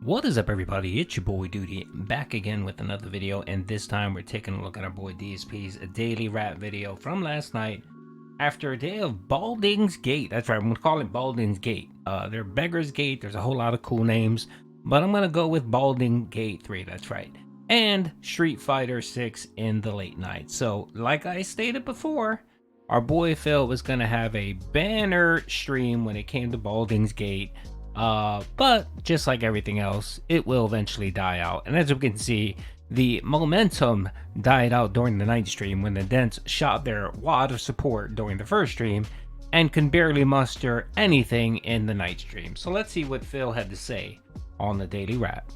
What is up, everybody? It's your boy Duty, back again with another video, and this time we're taking a look at our boy DSP's daily rap video from last night after a day of Balding's Gate. That's right, I'm gonna call it Balding's Gate. They're Beggar's Gate, there's a whole lot of cool names, but I'm gonna go with Balding Gate 3, that's right. And StreetFighter 6 in the late night. So, like I stated before, our boy Phil was gonna have a banner stream when it came to Balding's Gate. But just like everything else, it will eventually die out. And as we can see, the momentum died out during the night stream when the Dents shot their wad of support during the first stream and can barely muster anything in the night stream. So let's see what Phil had to say on the daily rap.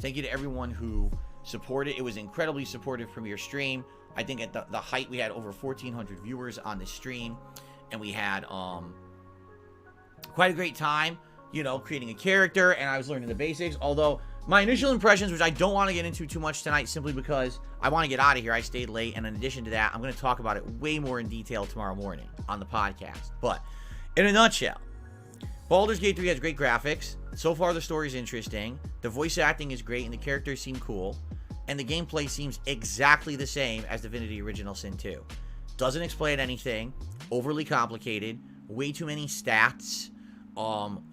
Thank you to everyone who supported. It was incredibly supportive from your stream. I think at the height we had over 1,400 viewers on the stream, and we had quite a great time, you know, creating a character, and I was learning the basics. Although my initial impressions, which I don't want to get into too much tonight simply because I want to get out of here, I stayed late, and in addition to that, I'm going to talk about it way more in detail tomorrow morning on the podcast. But in a nutshell, Baldur's Gate 3 has great graphics. So far the story is interesting, the voice acting is great, and the characters seem cool, and the gameplay seems exactly the same as Divinity Original Sin 2. Doesn't explain anything, overly complicated, way too many stats,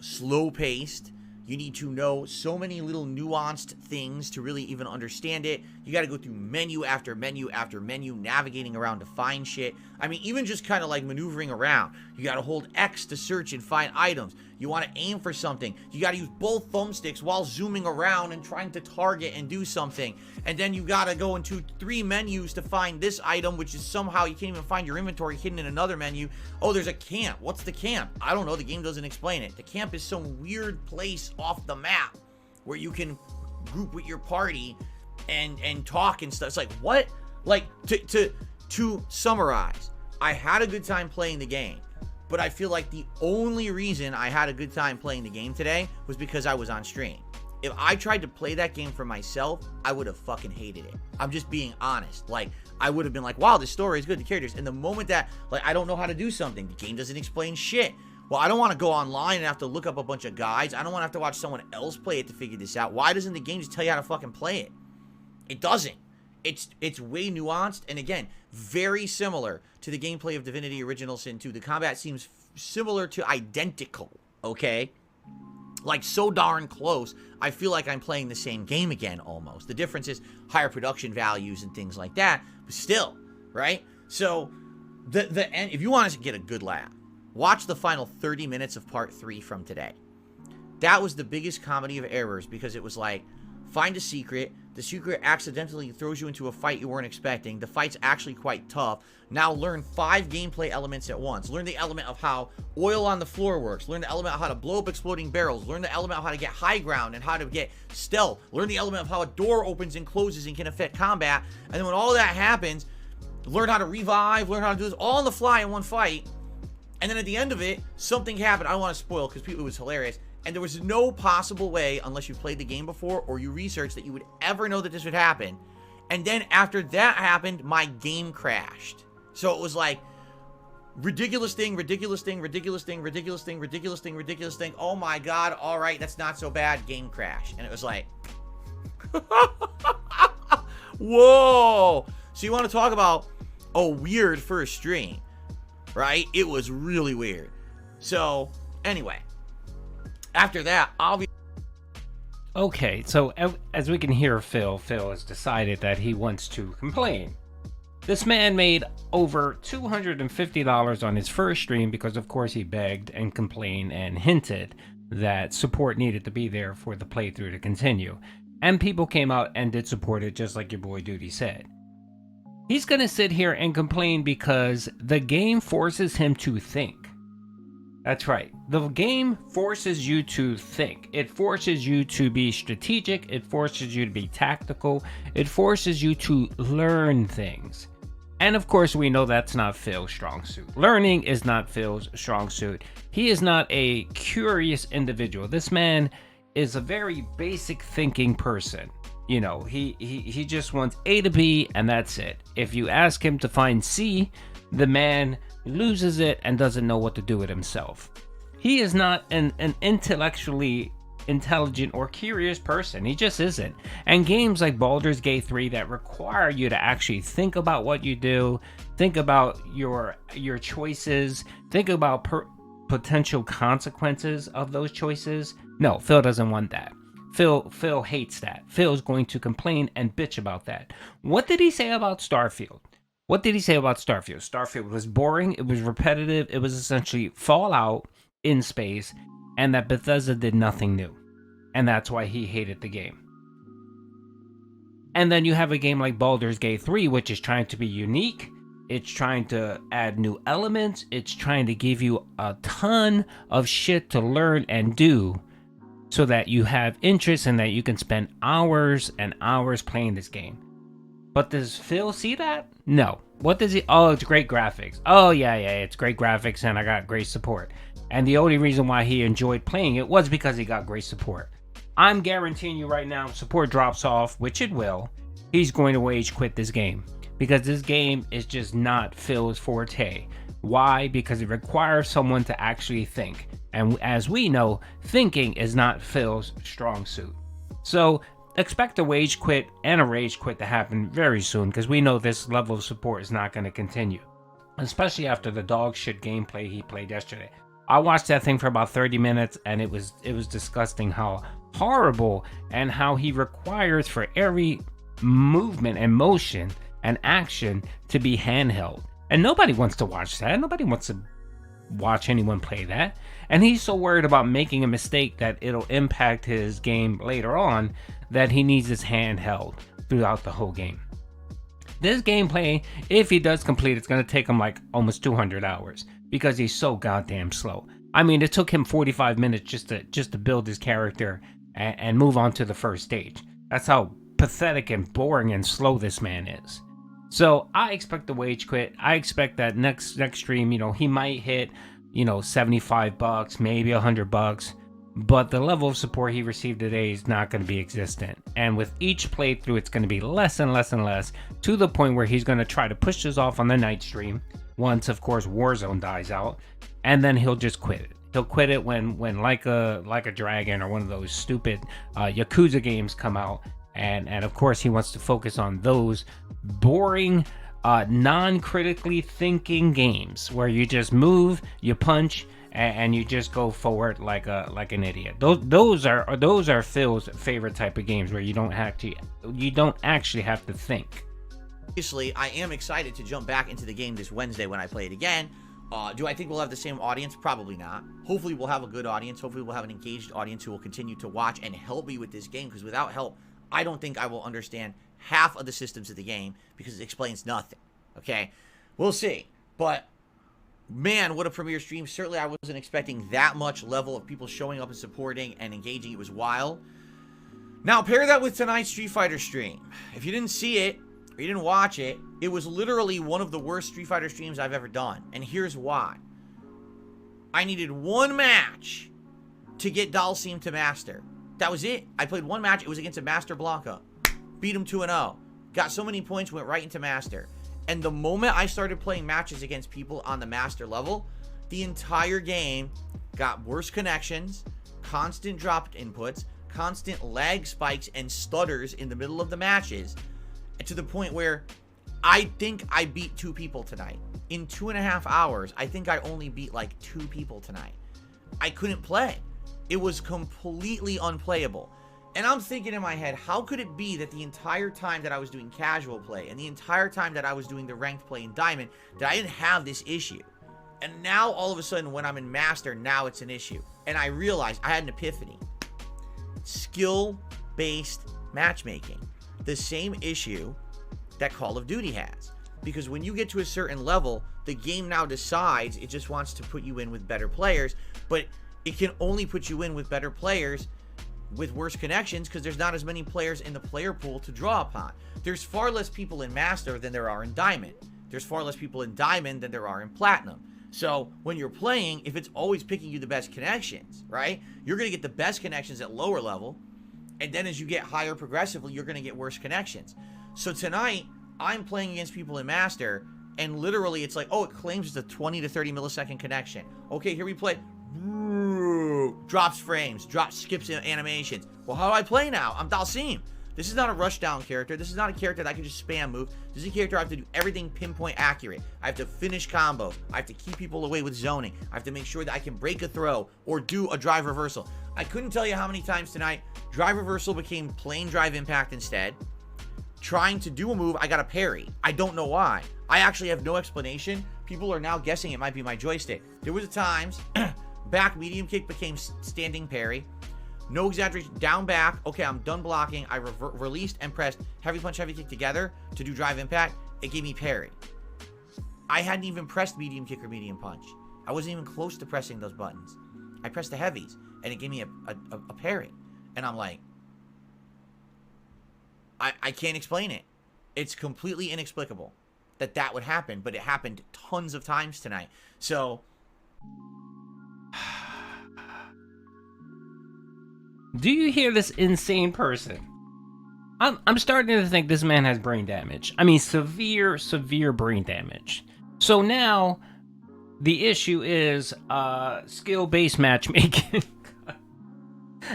slow paced. You need to know so many little nuanced things to really even understand it. You got to go through menu after menu after menu, navigating around to find shit. I mean, even just kind of like maneuvering around. You got to hold X to search and find items. You want to aim for something. You got to use both thumbsticks while zooming around and trying to target and do something. And then you got to go into 3 menus to find this item, which is somehow you can't even find your inventory hidden in another menu. Oh, there's a camp. What's the camp? I don't know. The game doesn't explain it. The camp is some weird place off the map where you can group with your party and talk and stuff. It's like, what? Like, to summarize, I had a good time playing the game, but I feel like the only reason I had a good time playing the game today was because I was on stream. If I tried to play that game for myself, I would have fucking hated it. I'm just being honest. Like, I would have been like, wow, this story is good, the characters. And the moment that, like, I don't know how to do something, the game doesn't explain shit. Well, I don't want to go online and have to look up a bunch of guides. I don't want to have to watch someone else play it to figure this out. Why doesn't the game just tell you how to fucking play it? It doesn't. It's way nuanced, and again, very similar to the gameplay of Divinity Original Sin 2. The combat seems similar to identical, okay? Like, so darn close, I feel like I'm playing the same game again, almost. The difference is higher production values and things like that, but still, right? So, the end, if you want to get a good laugh, watch the final 30 minutes of part 3 from today. That was the biggest comedy of errors, because it was like, find a secret, the secret accidentally throws you into a fight you weren't expecting, the fight's actually quite tough, now learn 5 gameplay elements at once, learn the element of how oil on the floor works, learn the element of how to blow up exploding barrels, learn the element of how to get high ground and how to get stealth, learn the element of how a door opens and closes and can affect combat, and then when all that happens, learn how to revive, learn how to do this all on the fly in one fight, and then at the end of it, something happened. I don't want to spoil because it was hilarious. And there was no possible way, unless you played the game before or you researched, that you would ever know that this would happen. And then after that happened, my game crashed. So it was like, ridiculous thing, ridiculous thing, ridiculous thing, ridiculous thing, ridiculous thing, ridiculous thing. Oh my God, all right, that's not so bad. Game crash. And it was like, whoa. So you want to talk about a weird first stream, right? It was really weird. So anyway, after that, obviously. Okay, so as we can hear, Phil has decided that he wants to complain. This man made over $250 on his first stream because, of course, he begged and complained and hinted that support needed to be there for the playthrough to continue. And people came out and did support it, just like your boy Duty said. He's gonna sit here and complain because the game forces him to think. That's right. The game forces you to think. It forces you to be strategic. It forces you to be tactical. It forces you to learn things. And of course, we know that's not Phil's strong suit. Learning is not Phil's strong suit. He is not a curious individual. This man is a very basic thinking person. You know, he just wants A to B and that's it. If you ask him to find C, the man loses it and doesn't know what to do with himself. He is not an intellectually intelligent or curious person. He just isn't. And games like Baldur's Gate 3 that require you to actually think about what you do, think about your choices, think about potential consequences of those choices. No, Phil doesn't want that. Phil hates that. Phil's going to complain and bitch about that. What did he say about Starfield? What did he say about Starfield? Starfield was boring, it was repetitive, it was essentially Fallout in space, and that Bethesda did nothing new. And that's why he hated the game. And then you have a game like Baldur's Gate 3, which is trying to be unique. It's trying to add new elements. It's trying to give you a ton of shit to learn and do so that you have interest and that you can spend hours and hours playing this game. But does Phil see that? No. What does he? Oh, it's great graphics. Oh, yeah, it's great graphics and I got great support. And the only reason why he enjoyed playing it was because he got great support. I'm guaranteeing you right now, support drops off, which it will. He's going to rage quit this game. Because this game is just not Phil's forte. Why? Because it requires someone to actually think. And as we know, thinking is not Phil's strong suit. So expect a wage quit and a rage quit to happen very soon, because we know this level of support is not going to continue. Especially after the dog shit gameplay he played yesterday. I watched that thing for about 30 minutes and it was disgusting how horrible and how he requires for every movement and motion and action to be handheld. And nobody wants to watch that. Nobody wants to watch anyone play that. And he's so worried about making a mistake that it'll impact his game later on that he needs his handheld throughout the whole game. This gameplay, if he does complete, it's going to take him like almost 200 hours because he's so goddamn slow. I mean, it took him 45 minutes just to build his character and move on to the first stage. That's how pathetic and boring and slow this man is. So I expect the wage quit. I expect that next stream, he might hit, $75, maybe $100, but the level of support he received today is not going to be existent. And with each playthrough, it's going to be less and less and less, to the point where he's going to try to push this off on the night stream once, of course, Warzone dies out, and then he'll just quit it. He'll quit it when like a Dragon or one of those stupid Yakuza games come out. And of course he wants to focus on those boring, non-critically thinking games where you just move, you punch, and you just go forward like an idiot. Those are Phil's favorite type of games where you don't actually have to think. Obviously, I am excited to jump back into the game this Wednesday when I play it again. Do I think we'll have the same audience? Probably not. Hopefully we'll have a good audience. Hopefully we'll have an engaged audience who will continue to watch and help me with this game, because without help, I don't think I will understand half of the systems of the game because it explains nothing. Okay? We'll see. But, man, what a premiere stream. Certainly I wasn't expecting that much level of people showing up and supporting and engaging. It was wild. Now, pair that with tonight's Street Fighter stream. If you didn't see it, or you didn't watch it, it was literally one of the worst Street Fighter streams I've ever done. And here's why. I needed one match to get Dalsim to Master. That was it. I played one match. It was against a Master Blanca. Beat him 2-0. Got so many points, went right into Master. And the moment I started playing matches against people on the Master level, the entire game got worse connections, constant dropped inputs, constant lag spikes and stutters in the middle of the matches, and to the point where I think I beat 2 people tonight. In 2.5 hours, I think I only beat like 2 people tonight. I couldn't play. It was completely unplayable. And I'm thinking in my head, how could it be that the entire time that I was doing casual play and the entire time that I was doing the ranked play in Diamond, that I didn't have this issue? And now all of a sudden when I'm in Master, now it's an issue. And I realized I had an epiphany. Skill-based matchmaking. The same issue that Call of Duty has. Because when you get to a certain level, the game now decides it just wants to put you in with better players, but it can only put you in with better players with worse connections because there's not as many players in the player pool to draw upon. There's far less people in Master than there are in Diamond. There's far less people in Diamond than there are in Platinum. So when you're playing, if it's always picking you the best connections, right? You're going to get the best connections at lower level. And then as you get higher progressively, you're going to get worse connections. So tonight, I'm playing against people in Master, and literally it's like, oh, it claims it's a 20 to 30 millisecond connection. Okay, here we play. drops frames, skips animations. Well, how do I play now? I'm Dalsim. This is not a rushdown character. This is not a character that I can just spam move. This is a character I have to do everything pinpoint accurate. I have to finish combos. I have to keep people away with zoning. I have to make sure that I can break a throw or do a drive reversal. I couldn't tell you how many times tonight drive reversal became plain drive impact instead. Trying to do a move, I got a parry. I don't know why. I actually have no explanation. People are now guessing it might be my joystick. There was times back medium kick became standing parry. No exaggeration, down back. Okay, I'm done blocking. I released and pressed heavy punch, heavy kick together to do drive impact. It gave me parry. I hadn't even pressed medium kick or medium punch. I wasn't even close to pressing those buttons. I pressed the heavies, and it gave me a parry. And I'm like, I can't explain it. It's completely inexplicable that would happen, but it happened tons of times tonight. So, do you hear this insane person? I'm starting to think this man has brain damage. I mean, severe brain damage. So now, the issue is skill-based matchmaking.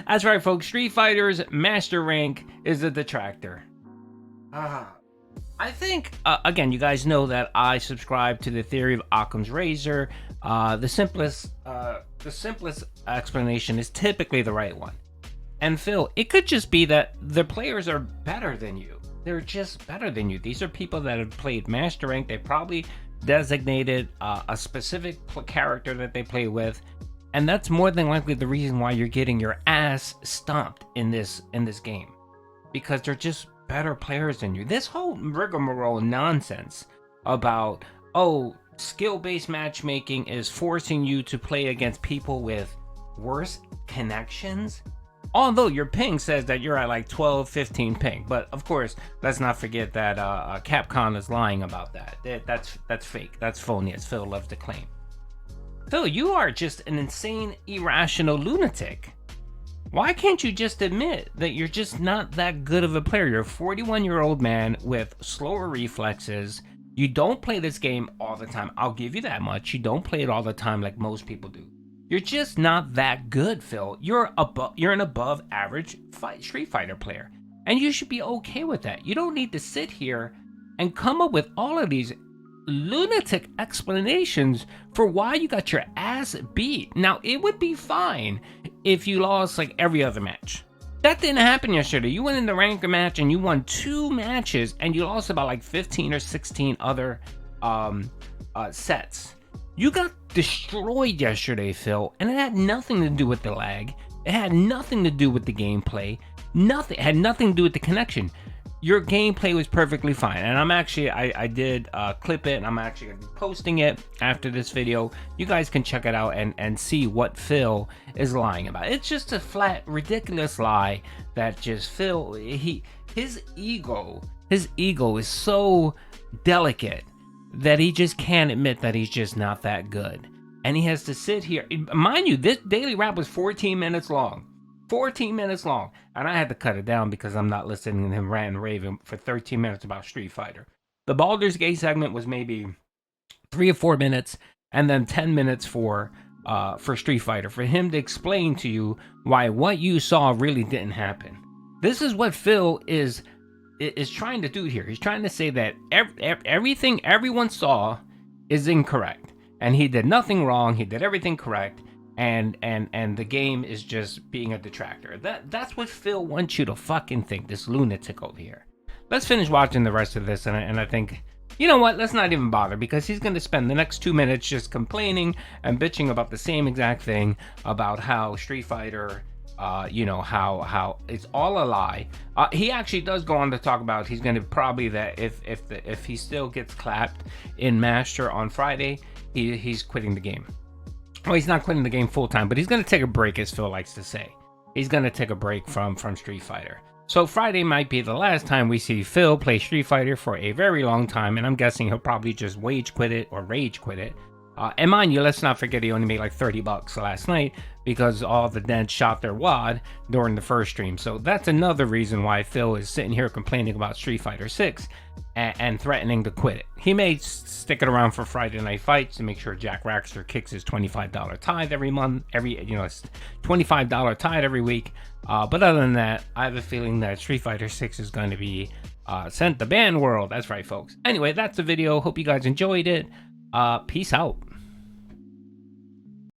That's right, folks. Street Fighter's master rank is a Detractor. I think, again, you guys know that I subscribe to the theory of Occam's razor. The simplest explanation is typically the right one. And Phil, it could just be that the players are better than you. They're just better than you. These are people that have played master rank. They probably designated a specific character that they play with. And that's more than likely the reason why you're getting your ass stomped in this game. Because they're just better players than you. This whole rigmarole nonsense about, oh, skill-based matchmaking is forcing you to play against people with worse connections. Although your ping says that you're at like 12, 15 ping. But of course, let's not forget that Capcom is lying about that. That's fake. That's phony, as Phil loves to claim. Phil, you are just an insane, irrational lunatic. Why can't you just admit that you're just not that good of a player? You're a 41-year-old man with slower reflexes. You don't play this game all the time. I'll give you that much. You don't play it all the time like most people do. You're just not that good, Phil. You're an above average Street Fighter player. And you should be okay with that. You don't need to sit here and come up with all of these lunatic explanations for why you got your ass beat. Now, it would be fine if you lost like every other match. That didn't happen yesterday. You went in the ranked match and you won 2 matches and you lost about like 15 or 16 other sets. You got destroyed yesterday, Phil, and it had nothing to do with the lag. It had nothing to do with the gameplay. Nothing. It had nothing to do with the connection. Your gameplay was perfectly fine, and I'm actually, I did clip it, and I'm actually going to be posting it after this video. You guys can check it out and see what Phil is lying about. It's just a flat, ridiculous lie that just Phil, his ego is so delicate that he just can't admit that he's just not that good. And he has to sit here. Mind you, this daily rap was 14 minutes long. 14 minutes long. And I had to cut it down because I'm not listening to him rant and raving for 13 minutes about Street Fighter. The Baldur's Gate segment was maybe 3 or 4 minutes, and then 10 minutes for Street Fighter, for him to explain to you why what you saw really didn't happen. This is what Phil is trying to do here. He's trying to say that everything everyone saw is incorrect, and he did nothing wrong. He did everything correct. And the game is just being a detractor. That's what Phil wants you to fucking think, this lunatic over here. Let's finish watching the rest of this, and I think, you know what, let's not even bother, because he's going to spend the next 2 minutes just complaining and bitching about the same exact thing, about how Street Fighter, how it's all a lie. He actually does go on to talk about he's going to probably, that if he still gets clapped in Master on Friday, he's quitting the game. Well, he's not quitting the game full time, but he's going to take a break, as Phil likes to say. He's going to take a break from Street Fighter. So Friday might be the last time we see Phil play Street Fighter for a very long time, and I'm guessing he'll probably just rage quit it And mind you, let's not forget he only made like 30 bucks last night because all the Neds shot their wad during the first stream. So that's another reason why Phil is sitting here complaining about Street Fighter 6 and threatening to quit it. He may stick it around for Friday Night Fights to make sure Jack Raxter kicks his $25 tithe every month, it's $25 tithe every week. But other than that, I have a feeling that Street Fighter 6 is going to be sent to ban world. That's right, folks. Anyway, that's the video. Hope you guys enjoyed it. Peace out.